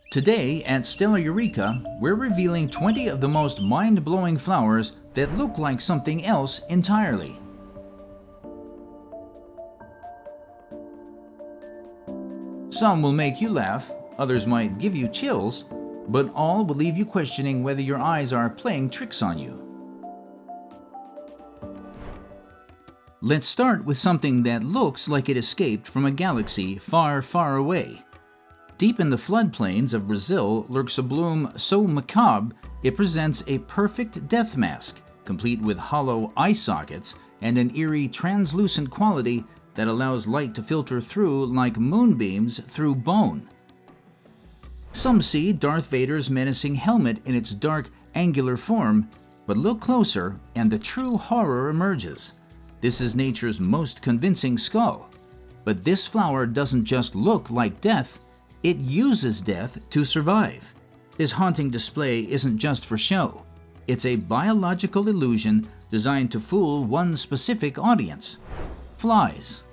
Today at Stellar Eureka, we're revealing 20 of the most mind-blowing flowers that look like something else entirely. Some will make you laugh, others might give you chills, but all will leave you questioning whether your eyes are playing tricks on you. Let's start with something that looks like it escaped from a galaxy far, far away. Deep in the floodplains of Brazil lurks a bloom so macabre it presents a perfect death mask, complete with hollow eye sockets and an eerie translucent quality that allows light to filter through like moonbeams through bone. Some see Darth Vader's menacing helmet in its dark, angular form, but look closer and the true horror emerges. This is nature's most convincing skull. But this flower doesn't just look like death, it uses death to survive. This haunting display isn't just for show. It's a biological illusion designed to fool one specific audience: flies.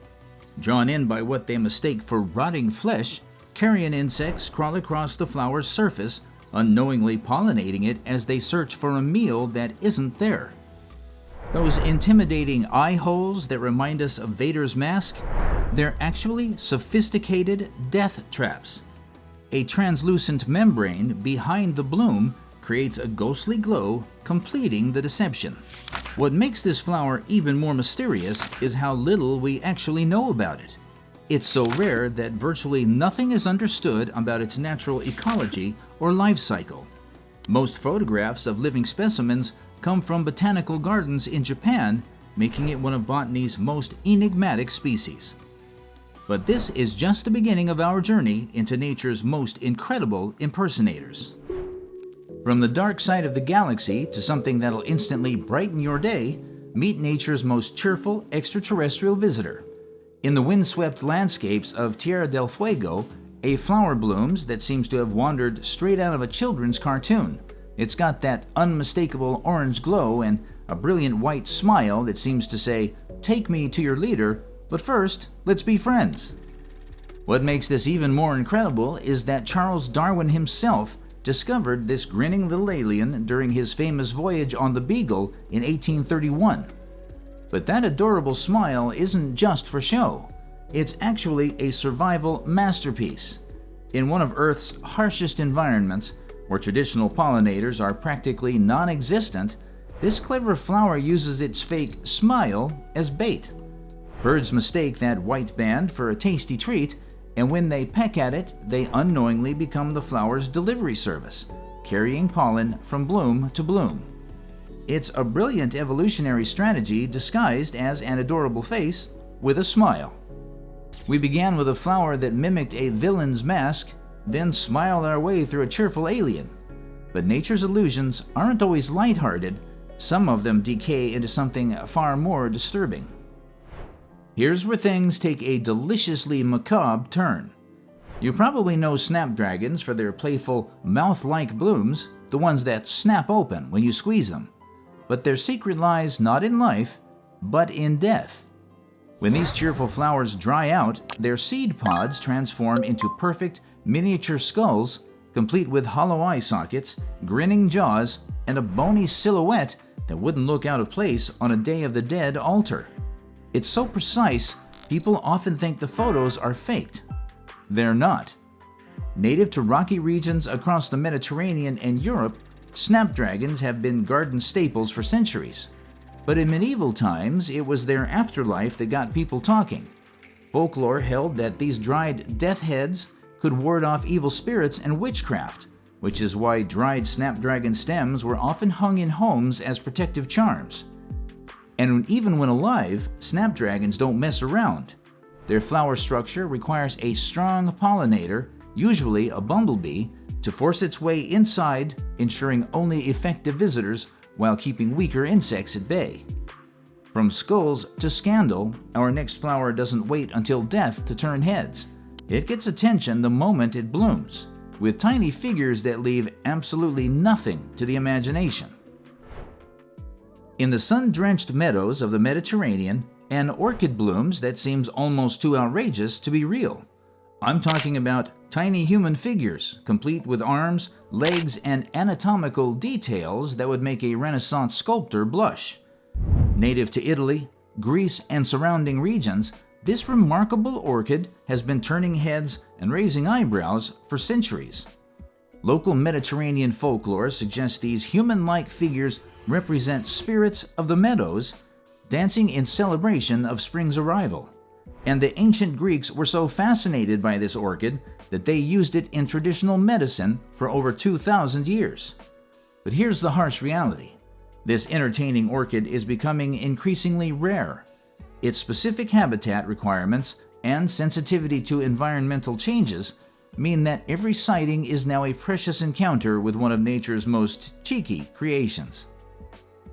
Drawn in by what they mistake for rotting flesh, carrion insects crawl across the flower's surface, unknowingly pollinating it as they search for a meal that isn't there. Those intimidating eye holes that remind us of Vader's mask? They're actually sophisticated death traps. A translucent membrane behind the bloom creates a ghostly glow, completing the deception. What makes this flower even more mysterious is how little we actually know about it. It's so rare that virtually nothing is understood about its natural ecology or life cycle. Most photographs of living specimens come from botanical gardens in Japan, making it one of botany's most enigmatic species. But this is just the beginning of our journey into nature's most incredible impersonators. From the dark side of the galaxy to something that'll instantly brighten your day, meet nature's most cheerful extraterrestrial visitor. In the windswept landscapes of Tierra del Fuego, a flower blooms that seems to have wandered straight out of a children's cartoon. It's got that unmistakable orange glow and a brilliant white smile that seems to say, "Take me to your leader, but first, let's be friends." What makes this even more incredible is that Charles Darwin himself discovered this grinning little alien during his famous voyage on the Beagle in 1831. But that adorable smile isn't just for show. It's actually a survival masterpiece. In one of Earth's harshest environments, where traditional pollinators are practically non-existent, this clever flower uses its fake smile as bait. Birds mistake that white band for a tasty treat, and when they peck at it, they unknowingly become the flower's delivery service, carrying pollen from bloom to bloom. It's a brilliant evolutionary strategy disguised as an adorable face with a smile. We began with a flower that mimicked a villain's mask, then smiled our way through a cheerful alien. But nature's illusions aren't always lighthearted. Some of them decay into something far more disturbing. Here's where things take a deliciously macabre turn. You probably know snapdragons for their playful, mouth-like blooms, the ones that snap open when you squeeze them. But their secret lies not in life, but in death. When these cheerful flowers dry out, their seed pods transform into perfect, miniature skulls, complete with hollow eye sockets, grinning jaws, and a bony silhouette that wouldn't look out of place on a Day of the Dead altar. It's so precise, people often think the photos are faked. They're not. Native to rocky regions across the Mediterranean and Europe, snapdragons have been garden staples for centuries. But in medieval times, it was their afterlife that got people talking. Folklore held that these dried death heads could ward off evil spirits and witchcraft, which is why dried snapdragon stems were often hung in homes as protective charms. And even when alive, snapdragons don't mess around. Their flower structure requires a strong pollinator, usually a bumblebee, to force its way inside, ensuring only effective visitors while keeping weaker insects at bay. From skulls to scandal, our next flower doesn't wait until death to turn heads. It gets attention the moment it blooms, with tiny figures that leave absolutely nothing to the imagination. In the sun-drenched meadows of the Mediterranean, an orchid blooms that seems almost too outrageous to be real. I'm talking about Tiny human figures, complete with arms, legs, and anatomical details that would make a Renaissance sculptor blush. Native to Italy, Greece, and surrounding regions, this remarkable orchid has been turning heads and raising eyebrows for centuries. Local Mediterranean folklore suggests these human-like figures represent spirits of the meadows, dancing in celebration of spring's arrival. And the ancient Greeks were so fascinated by this orchid that they used it in traditional medicine for over 2,000 years. But here's the harsh reality. This entertaining orchid is becoming increasingly rare. Its specific habitat requirements and sensitivity to environmental changes mean that every sighting is now a precious encounter with one of nature's most cheeky creations.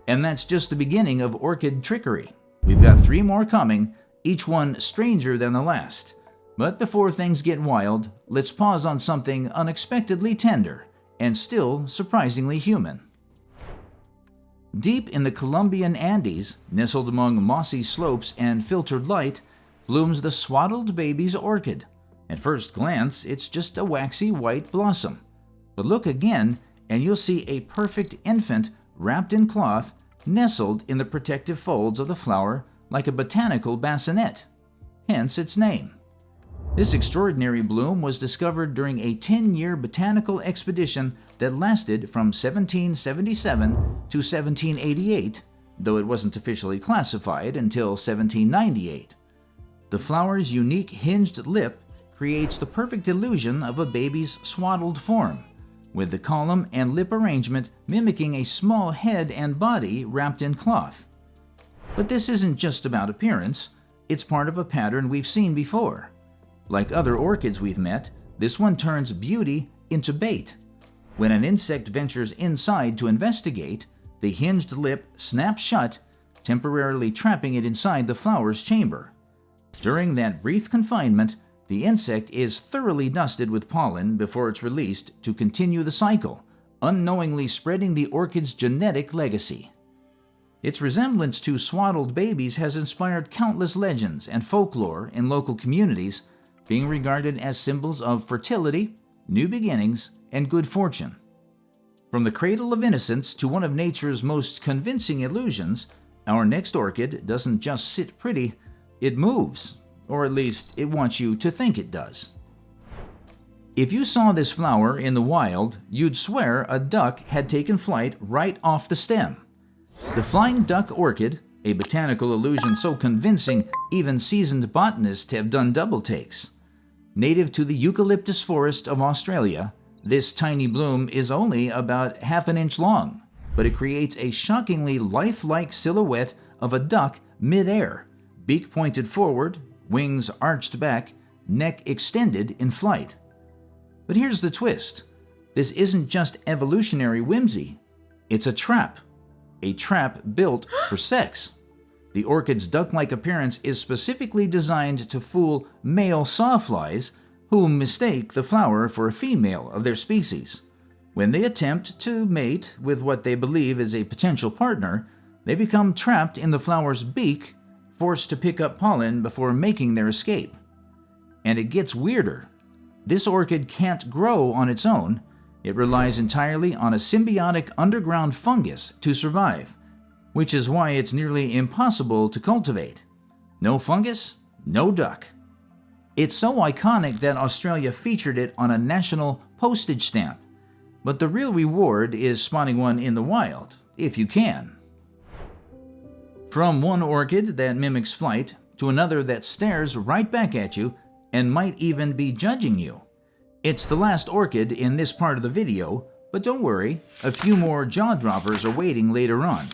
And that's just the beginning of orchid trickery. We've got 3 more coming, each one stranger than the last. But before things get wild, let's pause on something unexpectedly tender and still surprisingly human. Deep in the Colombian Andes, nestled among mossy slopes and filtered light, blooms the Swaddled Babies Orchid. At first glance, it's just a waxy white blossom. But look again, and you'll see a perfect infant wrapped in cloth, nestled in the protective folds of the flower like a botanical bassinet, hence its name. This extraordinary bloom was discovered during a 10-year botanical expedition that lasted from 1777 to 1788, though it wasn't officially classified until 1798. The flower's unique hinged lip creates the perfect illusion of a baby's swaddled form, with the column and lip arrangement mimicking a small head and body wrapped in cloth. But this isn't just about appearance, it's part of a pattern we've seen before. Like other orchids we've met, this one turns beauty into bait. When an insect ventures inside to investigate, the hinged lip snaps shut, temporarily trapping it inside the flower's chamber. During that brief confinement, the insect is thoroughly dusted with pollen before it's released to continue the cycle, unknowingly spreading the orchid's genetic legacy. Its resemblance to swaddled babies has inspired countless legends and folklore in local communities, being regarded as symbols of fertility, new beginnings, and good fortune. From the cradle of innocence to one of nature's most convincing illusions, our next orchid doesn't just sit pretty, it moves, or at least it wants you to think it does. If you saw this flower in the wild, you'd swear a duck had taken flight right off the stem. The flying duck orchid, a botanical illusion so convincing even seasoned botanists have done double takes. Native to the eucalyptus forest of Australia, this tiny bloom is only about half an inch long, but it creates a shockingly lifelike silhouette of a duck mid-air, beak pointed forward, wings arched back, neck extended in flight. But here's the twist. This isn't just evolutionary whimsy. It's a trap built for sex. The orchid's duck-like appearance is specifically designed to fool male sawflies who mistake the flower for a female of their species. When they attempt to mate with what they believe is a potential partner, they become trapped in the flower's beak, forced to pick up pollen before making their escape. And it gets weirder. This orchid can't grow on its own. It relies entirely on a symbiotic underground fungus to survive, which is why it's nearly impossible to cultivate. No fungus, no duck. It's so iconic that Australia featured it on a national postage stamp. But the real reward is spotting one in the wild, if you can. From one orchid that mimics flight to another that stares right back at you and might even be judging you. It's the last orchid in this part of the video, but don't worry, a few more jaw-droppers are waiting later on.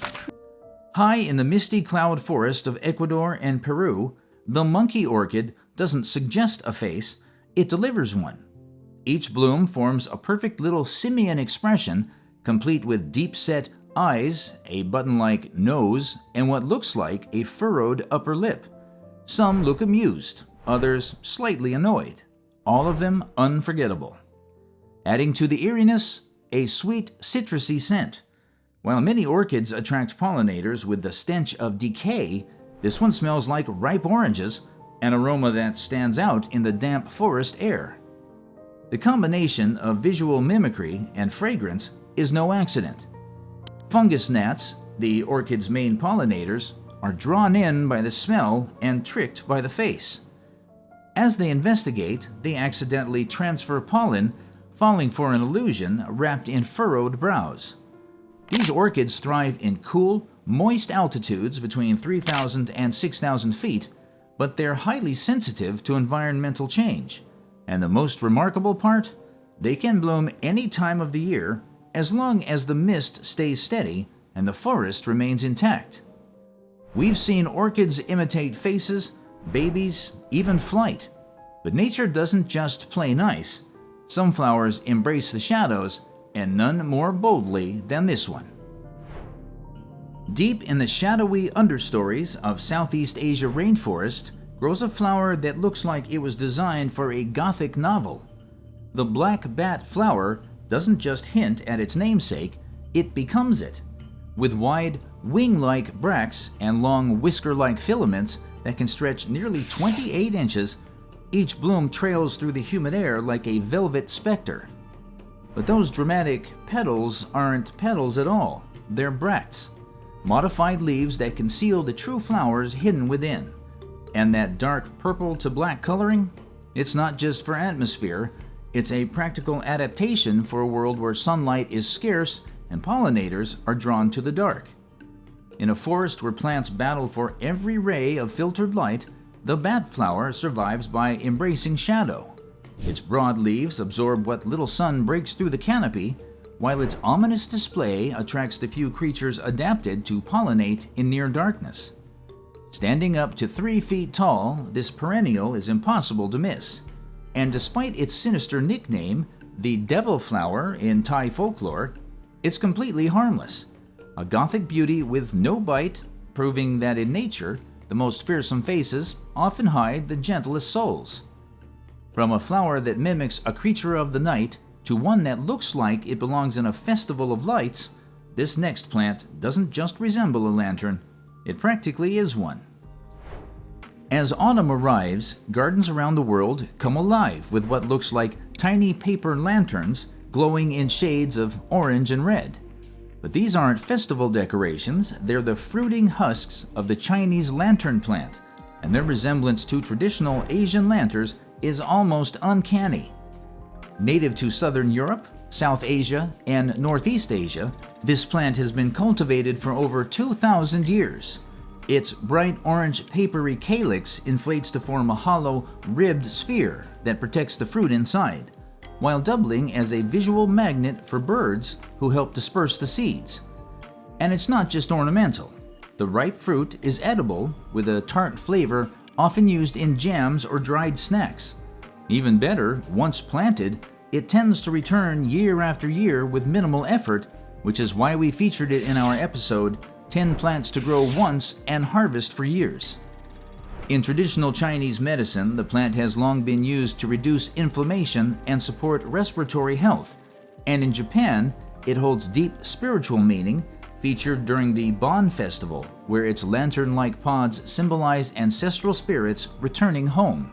High in the misty cloud forest of Ecuador and Peru, the monkey orchid doesn't suggest a face, it delivers one. Each bloom forms a perfect little simian expression, complete with deep-set eyes, a button-like nose, and what looks like a furrowed upper lip. Some look amused, others slightly annoyed. All of them unforgettable. Adding to the eeriness, a sweet citrusy scent. While many orchids attract pollinators with the stench of decay, this one smells like ripe oranges, an aroma that stands out in the damp forest air. The combination of visual mimicry and fragrance is no accident. Fungus gnats, the orchid's main pollinators, are drawn in by the smell and tricked by the face. As they investigate, they accidentally transfer pollen, falling for an illusion wrapped in furrowed brows. These orchids thrive in cool, moist altitudes between 3,000 and 6,000 feet, but they're highly sensitive to environmental change. And the most remarkable part? They can bloom any time of the year as long as the mist stays steady and the forest remains intact. We've seen orchids imitate faces, babies, even flight. But nature doesn't just play nice. Some flowers embrace the shadows, and none more boldly than this one. Deep in the shadowy understories of Southeast Asia rainforest grows a flower that looks like it was designed for a Gothic novel. The black bat flower doesn't just hint at its namesake, it becomes it. With wide, wing-like bracts and long whisker-like filaments that can stretch nearly 28 inches, each bloom trails through the humid air like a velvet specter. But those dramatic petals aren't petals at all, they're bracts. Modified leaves that conceal the true flowers hidden within. And that dark purple to black coloring? It's not just for atmosphere, it's a practical adaptation for a world where sunlight is scarce and pollinators are drawn to the dark. In a forest where plants battle for every ray of filtered light, the bat flower survives by embracing shadow. Its broad leaves absorb what little sun breaks through the canopy, while its ominous display attracts the few creatures adapted to pollinate in near darkness. Standing up to 3 feet tall, this perennial is impossible to miss. And despite its sinister nickname, the devil flower in Thai folklore, it's completely harmless. A Gothic beauty with no bite, proving that in nature, the most fearsome faces often hide the gentlest souls. From a flower that mimics a creature of the night to one that looks like it belongs in a festival of lights, this next plant doesn't just resemble a lantern, it practically is one. As autumn arrives, gardens around the world come alive with what looks like tiny paper lanterns glowing in shades of orange and red. But these aren't festival decorations, they're the fruiting husks of the Chinese lantern plant, and their resemblance to traditional Asian lanterns is almost uncanny. Native to southern Europe, South Asia, and Northeast Asia, this plant has been cultivated for over 2,000 years. Its bright orange papery calyx inflates to form a hollow, ribbed sphere that protects the fruit inside, while doubling as a visual magnet for birds who help disperse the seeds. And it's not just ornamental. The ripe fruit is edible with a tart flavor often used in jams or dried snacks. Even better, once planted, it tends to return year after year with minimal effort, which is why we featured it in our episode, 10 Plants to Grow Once and Harvest for Years. In traditional Chinese medicine, the plant has long been used to reduce inflammation and support respiratory health, and in Japan, it holds deep spiritual meaning, featured during the Bon Festival, where its lantern-like pods symbolize ancestral spirits returning home.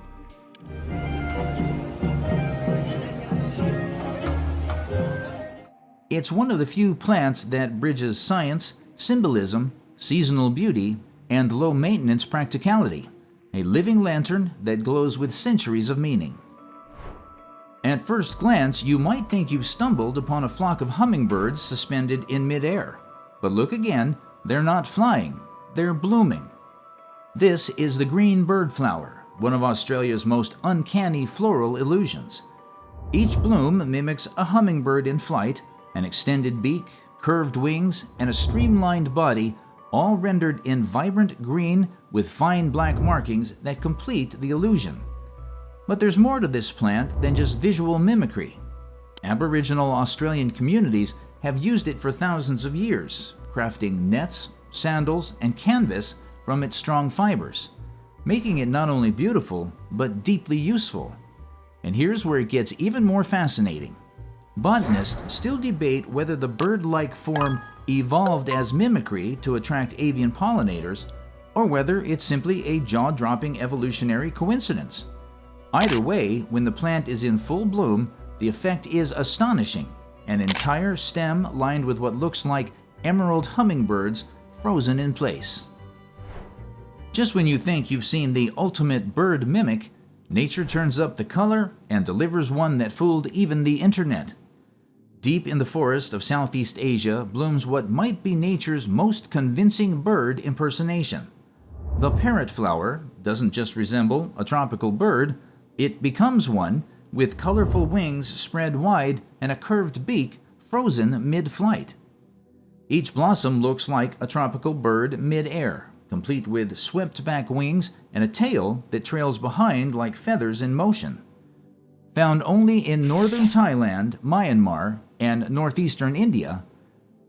It's one of the few plants that bridges science, symbolism, seasonal beauty, and low-maintenance practicality. A living lantern that glows with centuries of meaning. At first glance, you might think you've stumbled upon a flock of hummingbirds suspended in midair. But look again, they're not flying, they're blooming. This is the green bird flower, one of Australia's most uncanny floral illusions. Each bloom mimics a hummingbird in flight, an extended beak, curved wings, and a streamlined body, all rendered in vibrant green with fine black markings that complete the illusion. But there's more to this plant than just visual mimicry. Aboriginal Australian communities have used it for thousands of years, crafting nets, sandals, and canvas from its strong fibers, making it not only beautiful, but deeply useful. And here's where it gets even more fascinating. Botanists still debate whether the bird-like form evolved as mimicry to attract avian pollinators, or whether it's simply a jaw-dropping evolutionary coincidence. Either way, when the plant is in full bloom, the effect is astonishing. An entire stem lined with what looks like emerald hummingbirds frozen in place. Just when you think you've seen the ultimate bird mimic, nature turns up the color and delivers one that fooled even the internet. Deep in the forest of Southeast Asia blooms what might be nature's most convincing bird impersonation. The Parrot Flower doesn't just resemble a tropical bird, it becomes one, with colorful wings spread wide and a curved beak frozen mid-flight. Each blossom looks like a tropical bird mid-air, complete with swept-back wings and a tail that trails behind like feathers in motion. Found only in northern Thailand, Myanmar, and northeastern India,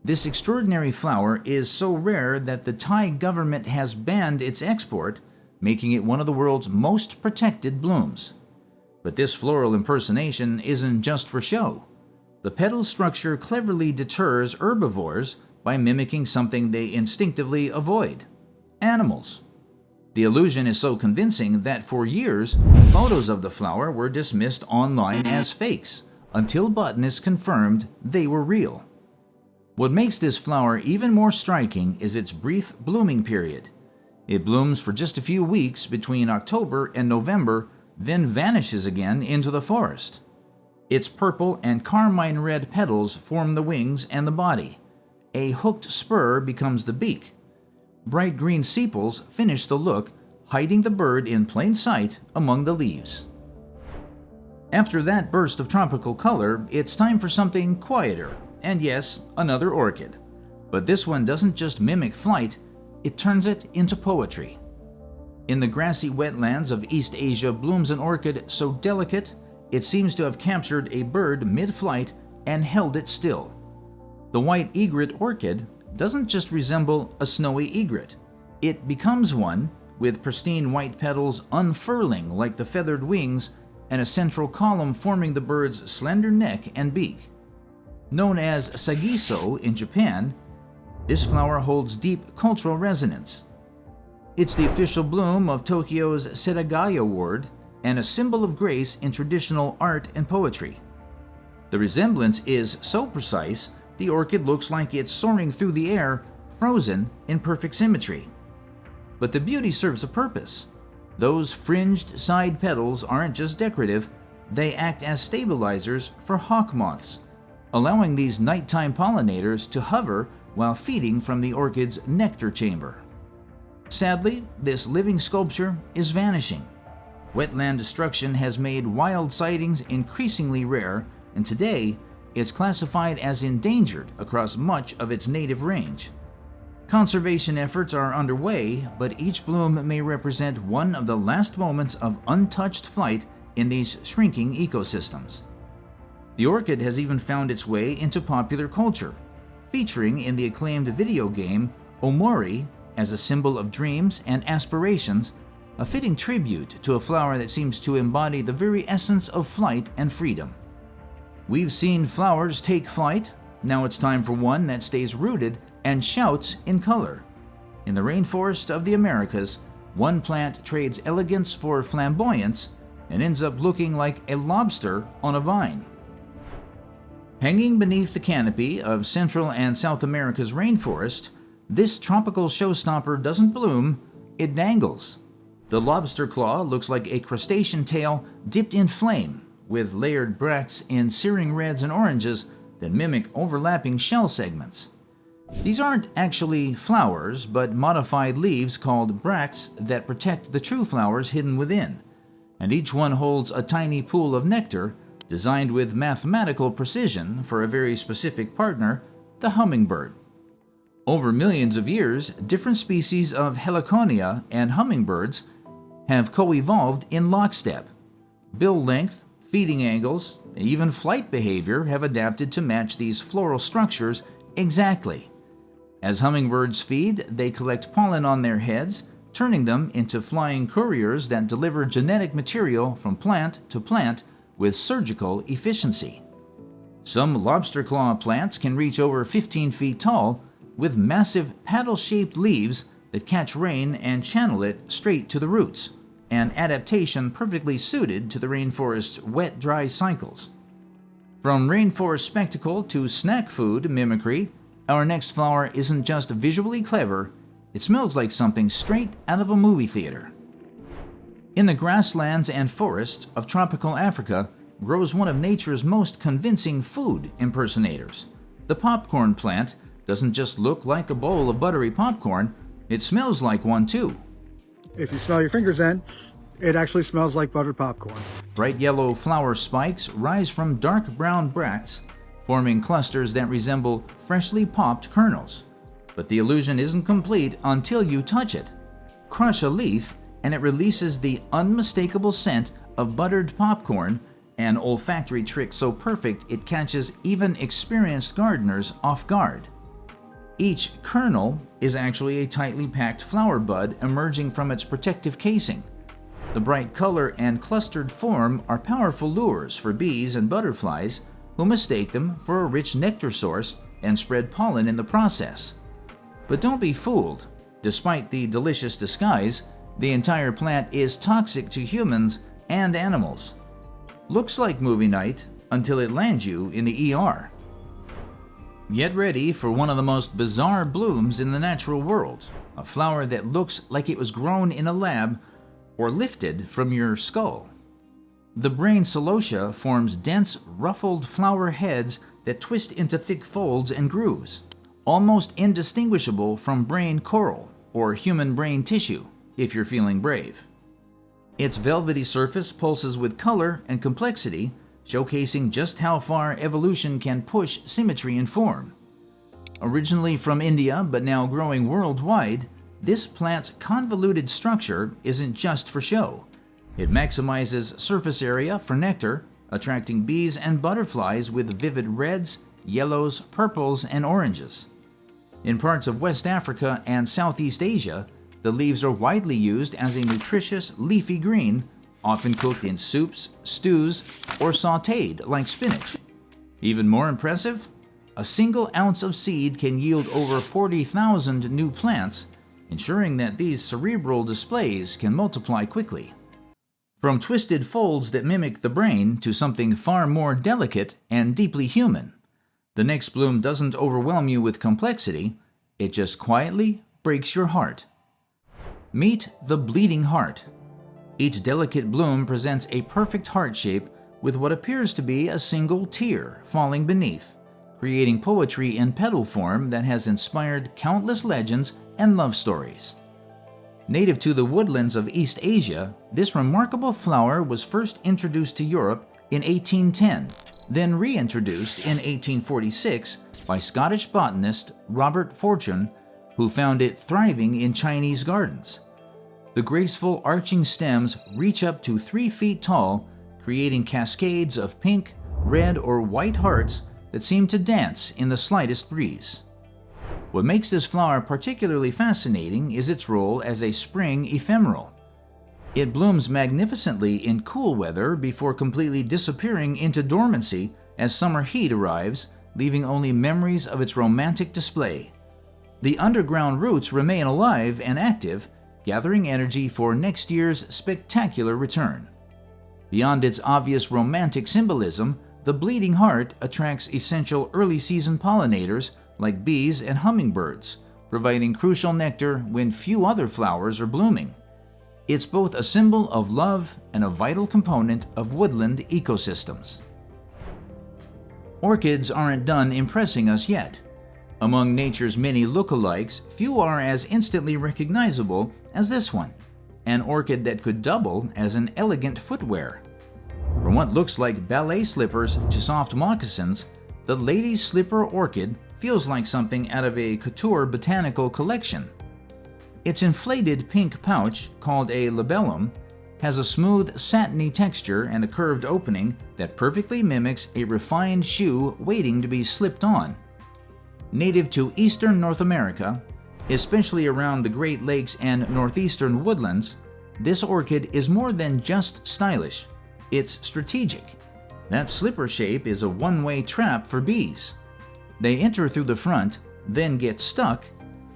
this extraordinary flower is so rare that the Thai government has banned its export, making it one of the world's most protected blooms. But this floral impersonation isn't just for show. The petal structure cleverly deters herbivores by mimicking something they instinctively avoid: animals. The illusion is so convincing that for years, photos of the flower were dismissed online as fakes, until botanists confirmed they were real. What makes this flower even more striking is its brief blooming period. It blooms for just a few weeks between October and November, then vanishes again into the forest. Its purple and carmine red petals form the wings and the body. A hooked spur becomes the beak. Bright green sepals finish the look, hiding the bird in plain sight among the leaves. After that burst of tropical color, it's time for something quieter, and yes, another orchid. But this one doesn't just mimic flight, it turns it into poetry. In the grassy wetlands of East Asia blooms an orchid so delicate, it seems to have captured a bird mid-flight and held it still. The white egret orchid doesn't just resemble a snowy egret. It becomes one, with pristine white petals unfurling like the feathered wings and a central column forming the bird's slender neck and beak. Known as sagiso in Japan, this flower holds deep cultural resonance. It's the official bloom of Tokyo's Setagaya ward and a symbol of grace in traditional art and poetry. The resemblance is so precise, the orchid looks like it's soaring through the air, frozen in perfect symmetry. But the beauty serves a purpose. Those fringed side petals aren't just decorative, they act as stabilizers for hawk moths, allowing these nighttime pollinators to hover while feeding from the orchid's nectar chamber. Sadly, this living sculpture is vanishing. Wetland destruction has made wild sightings increasingly rare, and today it's classified as endangered across much of its native range. Conservation efforts are underway, but each bloom may represent one of the last moments of untouched flight in these shrinking ecosystems. The orchid has even found its way into popular culture, featuring in the acclaimed video game Omori as a symbol of dreams and aspirations, a fitting tribute to a flower that seems to embody the very essence of flight and freedom. We've seen flowers take flight, now it's time for one that stays rooted and shouts in color. In the rainforest of the Americas, one plant trades elegance for flamboyance and ends up looking like a lobster on a vine. Hanging beneath the canopy of Central and South America's rainforest, this tropical showstopper doesn't bloom, it dangles. The Lobster Claw looks like a crustacean tail dipped in flame, with layered bracts in searing reds and oranges that mimic overlapping shell segments. These aren't actually flowers, but modified leaves called bracts that protect the true flowers hidden within, and each one holds a tiny pool of nectar designed with mathematical precision for a very specific partner, the hummingbird. Over millions of years, different species of Heliconia and hummingbirds have co-evolved in lockstep. Bill length, feeding angles, and even flight behavior have adapted to match these floral structures exactly. As hummingbirds feed, they collect pollen on their heads, turning them into flying couriers that deliver genetic material from plant to plant with surgical efficiency. Some lobster claw plants can reach over 15 feet tall, with massive paddle-shaped leaves that catch rain and channel it straight to the roots, an adaptation perfectly suited to the rainforest's wet-dry cycles. From rainforest spectacle to snack food mimicry, our next flower isn't just visually clever, it smells like something straight out of a movie theater. In the grasslands and forests of tropical Africa grows one of nature's most convincing food impersonators. The popcorn plant doesn't just look like a bowl of buttery popcorn, it smells like one too. If you smell your fingers in, it actually smells like buttered popcorn. Bright yellow flower spikes rise from dark brown bracts, forming clusters that resemble freshly popped kernels. But the illusion isn't complete until you touch it. Crush a leaf, and it releases the unmistakable scent of buttered popcorn, an olfactory trick so perfect it catches even experienced gardeners off guard. Each kernel is actually a tightly packed flower bud emerging from its protective casing. The bright color and clustered form are powerful lures for bees and butterflies, who mistake them for a rich nectar source and spread pollen in the process. But don't be fooled. Despite the delicious disguise, the entire plant is toxic to humans and animals. Looks like movie night until it lands you in the ER. Get ready for one of the most bizarre blooms in the natural world, a flower that looks like it was grown in a lab or lifted from your skull. The brain celosia forms dense, ruffled flower heads that twist into thick folds and grooves, almost indistinguishable from brain coral or human brain tissue, if you're feeling brave. Its velvety surface pulses with color and complexity, showcasing just how far evolution can push symmetry and form. Originally from India but now growing worldwide, this plant's convoluted structure isn't just for show. It maximizes surface area for nectar, attracting bees and butterflies with vivid reds, yellows, purples, and oranges. In parts of West Africa and Southeast Asia, the leaves are widely used as a nutritious leafy green, often cooked in soups, stews, or sautéed like spinach. Even more impressive, a single ounce of seed can yield over 40,000 new plants, ensuring that these cerebral displays can multiply quickly. From twisted folds that mimic the brain to something far more delicate and deeply human, the next bloom doesn't overwhelm you with complexity, it just quietly breaks your heart. Meet the bleeding heart. Each delicate bloom presents a perfect heart shape with what appears to be a single tear falling beneath, creating poetry in petal form that has inspired countless legends and love stories. Native to the woodlands of East Asia, this remarkable flower was first introduced to Europe in 1810, then reintroduced in 1846 by Scottish botanist Robert Fortune, who found it thriving in Chinese gardens. The graceful arching stems reach up to 3 feet tall, creating cascades of pink, red, or white hearts that seem to dance in the slightest breeze. What makes this flower particularly fascinating is its role as a spring ephemeral. It blooms magnificently in cool weather before completely disappearing into dormancy as summer heat arrives, leaving only memories of its romantic display. The underground roots remain alive and active, gathering energy for next year's spectacular return. Beyond its obvious romantic symbolism, the bleeding heart attracts essential early-season pollinators like bees and hummingbirds, providing crucial nectar when few other flowers are blooming. It's both a symbol of love and a vital component of woodland ecosystems. Orchids aren't done impressing us yet. Among nature's many lookalikes, few are as instantly recognizable as this one, an orchid that could double as an elegant footwear. From what looks like ballet slippers to soft moccasins, the lady's Slipper Orchid feels like something out of a couture botanical collection. Its inflated pink pouch, called a labellum, has a smooth, satiny texture and a curved opening that perfectly mimics a refined shoe waiting to be slipped on. Native to eastern North America, especially around the Great Lakes and northeastern woodlands, this orchid is more than just stylish, it's strategic. That slipper shape is a one-way trap for bees. They enter through the front, then get stuck,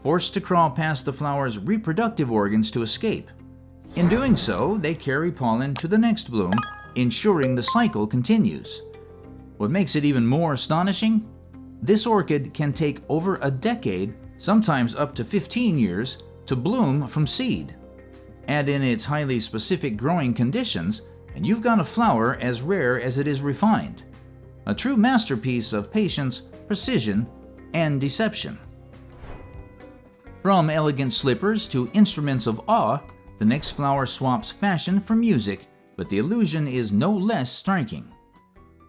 forced to crawl past the flower's reproductive organs to escape. In doing so, they carry pollen to the next bloom, ensuring the cycle continues. What makes it even more astonishing? This orchid can take over a decade, sometimes up to 15 years, to bloom from seed. Add in its highly specific growing conditions, and you've got a flower as rare as it is refined. A true masterpiece of patience, precision, and deception. From elegant slippers to instruments of awe, the next flower swaps fashion for music, but the illusion is no less striking.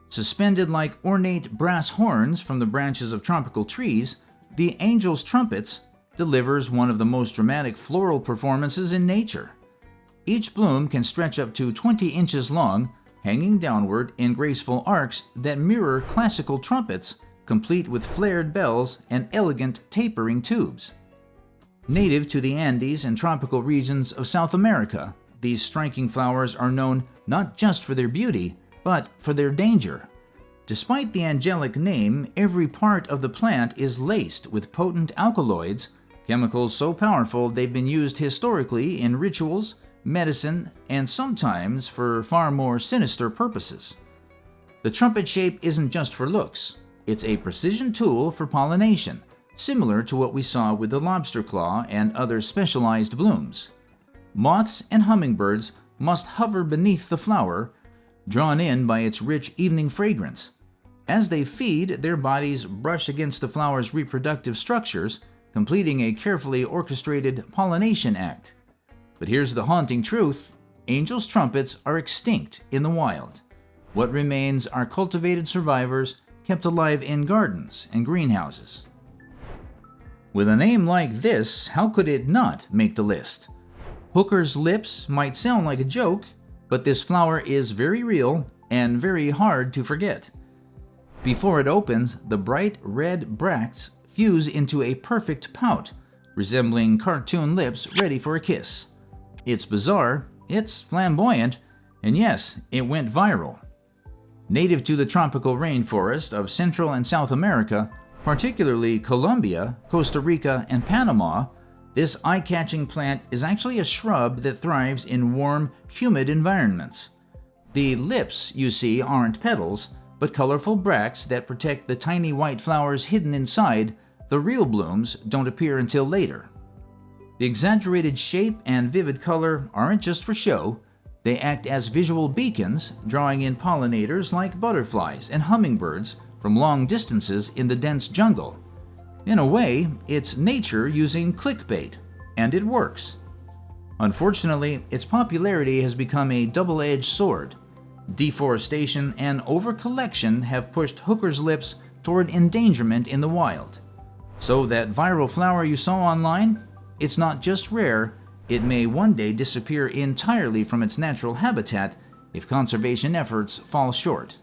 Suspended like ornate brass horns from the branches of tropical trees, the angel's trumpets delivers one of the most dramatic floral performances in nature. Each bloom can stretch up to 20 inches long, hanging downward in graceful arcs that mirror classical trumpets, complete with flared bells and elegant tapering tubes. Native to the Andes and tropical regions of South America, these striking flowers are known not just for their beauty, but for their danger. Despite the angelic name, every part of the plant is laced with potent alkaloids, chemicals so powerful they've been used historically in rituals, medicine, and sometimes for far more sinister purposes. The trumpet shape isn't just for looks, it's a precision tool for pollination, similar to what we saw with the lobster claw and other specialized blooms. Moths and hummingbirds must hover beneath the flower, drawn in by its rich evening fragrance. As they feed, their bodies brush against the flower's reproductive structures, completing a carefully orchestrated pollination act. But here's the haunting truth: angels' trumpets are extinct in the wild. What remains are cultivated survivors kept alive in gardens and greenhouses. With a name like this, how could it not make the list? Hooker's lips might sound like a joke, but this flower is very real and very hard to forget. Before it opens, the bright red bracts fuse into a perfect pout, resembling cartoon lips ready for a kiss. It's bizarre, it's flamboyant, and yes, it went viral. Native to the tropical rainforest of Central and South America, particularly Colombia, Costa Rica, and Panama, this eye-catching plant is actually a shrub that thrives in warm, humid environments. The lips you see aren't petals, but colorful bracts that protect the tiny white flowers hidden inside. The real blooms don't appear until later. The exaggerated shape and vivid color aren't just for show. They act as visual beacons, drawing in pollinators like butterflies and hummingbirds from long distances in the dense jungle. In a way, it's nature using clickbait, and it works. Unfortunately, its popularity has become a double-edged sword. Deforestation and overcollection have pushed Hooker's lips toward endangerment in the wild. So that viral flower you saw online, it's not just rare, it may one day disappear entirely from its natural habitat if conservation efforts fall short.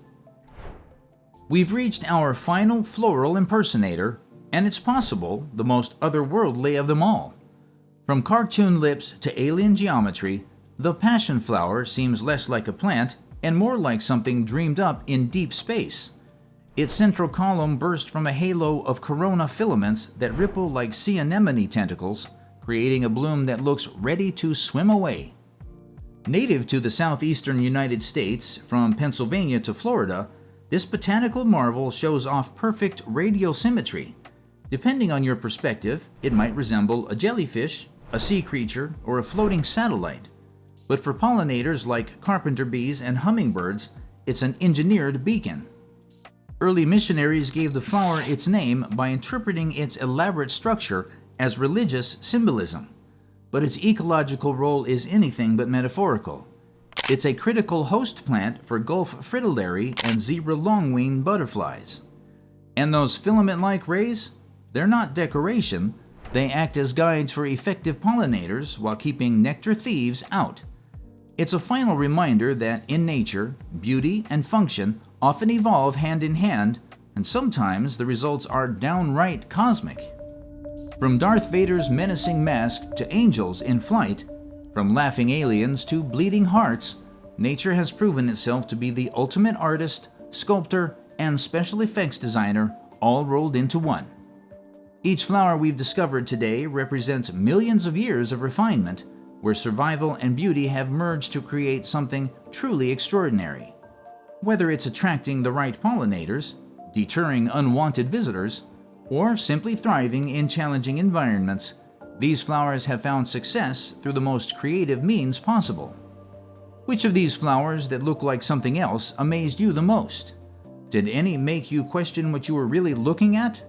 We've reached our final floral impersonator, and it's possible the most otherworldly of them all. From cartoon lips to alien geometry, the passion flower seems less like a plant and more like something dreamed up in deep space. Its central column burst from a halo of corona filaments that ripple like sea anemone tentacles, creating a bloom that looks ready to swim away. Native to the southeastern United States, from Pennsylvania to Florida, this botanical marvel shows off perfect radial symmetry. Depending on your perspective, it might resemble a jellyfish, a sea creature, or a floating satellite. But for pollinators like carpenter bees and hummingbirds, it's an engineered beacon. Early missionaries gave the flower its name by interpreting its elaborate structure as religious symbolism. But its ecological role is anything but metaphorical. It's a critical host plant for Gulf fritillary and zebra longwing butterflies. And those filament-like rays? They're not decoration. They act as guides for effective pollinators while keeping nectar thieves out. It's a final reminder that in nature, beauty and function often evolve hand in hand, and sometimes the results are downright cosmic. From Darth Vader's menacing mask to angels in flight, from laughing aliens to bleeding hearts, nature has proven itself to be the ultimate artist, sculptor, and special effects designer all rolled into one. Each flower we've discovered today represents millions of years of refinement, where survival and beauty have merged to create something truly extraordinary. Whether it's attracting the right pollinators, deterring unwanted visitors, or simply thriving in challenging environments, these flowers have found success through the most creative means possible. Which of these flowers that look like something else amazed you the most? Did any make you question what you were really looking at?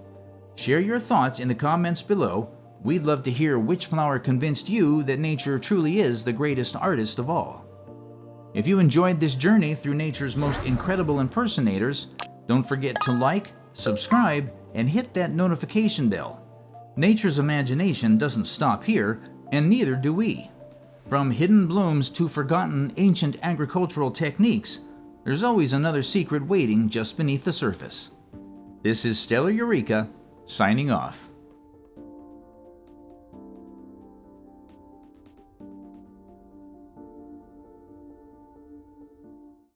Share your thoughts in the comments below. We'd love to hear which flower convinced you that nature truly is the greatest artist of all. If you enjoyed this journey through nature's most incredible impersonators, don't forget to like, subscribe, and hit that notification bell. Nature's imagination doesn't stop here, and neither do we. From hidden blooms to forgotten ancient agricultural techniques, there's always another secret waiting just beneath the surface. This is Stellar Eureka, signing off.